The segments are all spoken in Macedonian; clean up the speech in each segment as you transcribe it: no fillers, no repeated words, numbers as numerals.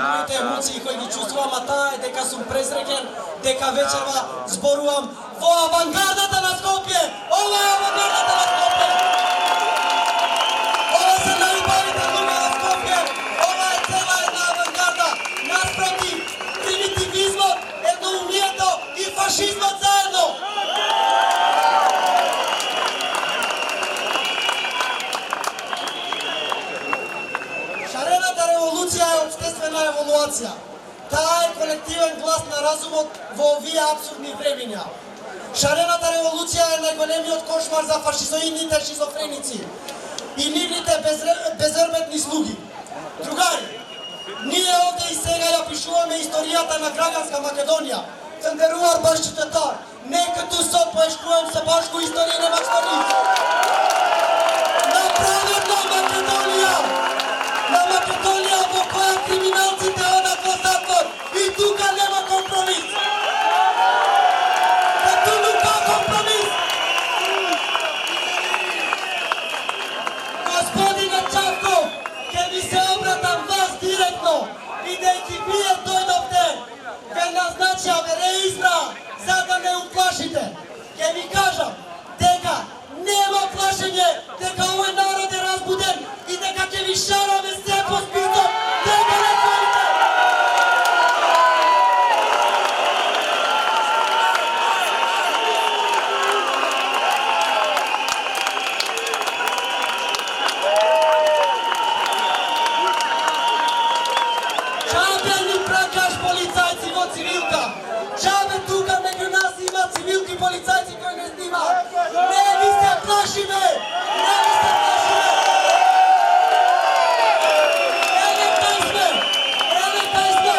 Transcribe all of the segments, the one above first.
моите емоции кои ги чувствувам, а таа е дека сум презреќен, дека вечерва зборувам во авангардата на Скопје. Ова е авангардата на Скопје. Ова се најубавите луѓе на Скопје. Ова е цела една авангарда наспроти примитивизмот, едноумието и фашизмот заедно. Шарената револуција е општествена еволуација. Таа е колективен глас на разумот во овие апсурдни времиња. Шарената револуција е најголемиот кошмар за фашизоидните шизофреници и нивните безребетни слуги. Другари, ние овде и сега ја пишуваме историјата на граѓанска Македонија. Центеруар баш чететар, не като со поешкуем се башко историја на Македонија. Направедна Македонија! На Македонија во која криминалците одат во затвор и тука нема компромис. Като нука компромис. Господине Чавков, ке ви се обратам вас директно, бидејќи вие дојдовте, ве назначија, ве реизбра, за да ме уплашите. Ке ви кажам дека нема плашење, дека овој народ е разбуден и дека ќе ви шараме се по список, дека не твоите. Чабе ни пракаш полицајци во цивилка. Чабе тука меѓу нас има цивилки полицајци кои не снимаат. Не ви се плашиме! Не ви се плашиме! Еве кај сме!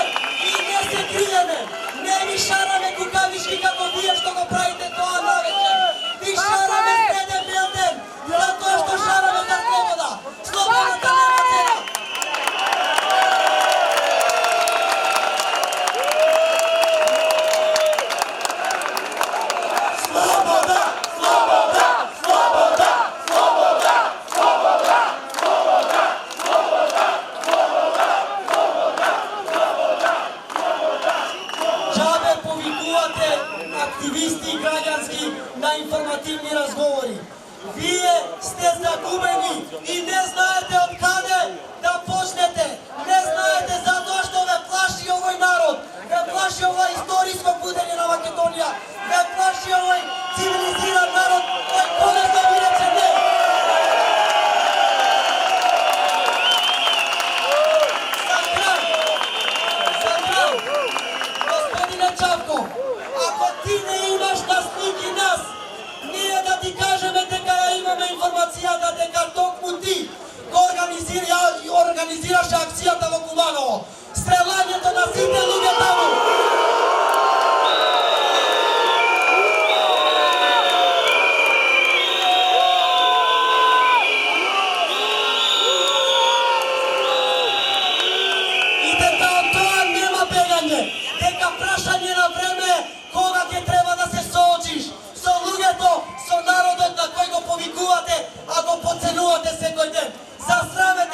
И не се криеме! Не ви шараме кукавишки како вие што го правите тоа навечер! Ви шараме седем бел ден! Затоа што шараме за слобода! Слободата нема цена! Активисти и граѓански на информативни разговори. Вие сте загубени и не знаете од каде да почнете. Не знаете затоа што ве плаши овој народ. Ве плаши ова историско будење на Македонија. Ве плаши овој цивилизиран народ кој конечно ви рече не. За крај, господине Чавков, ако ти не имаш на слики нас, ние да ти кажеме дека ја имаме информацијата дека токму ти го организираше акцијата во Куманово. Стрелањето на сите луѓе таму. И дека од тоа нема бегање, дека прашање на време кога ќе треба да се соочиш со луѓето, со народот на кој го повикувате, а го поценувате секој ден. За сраме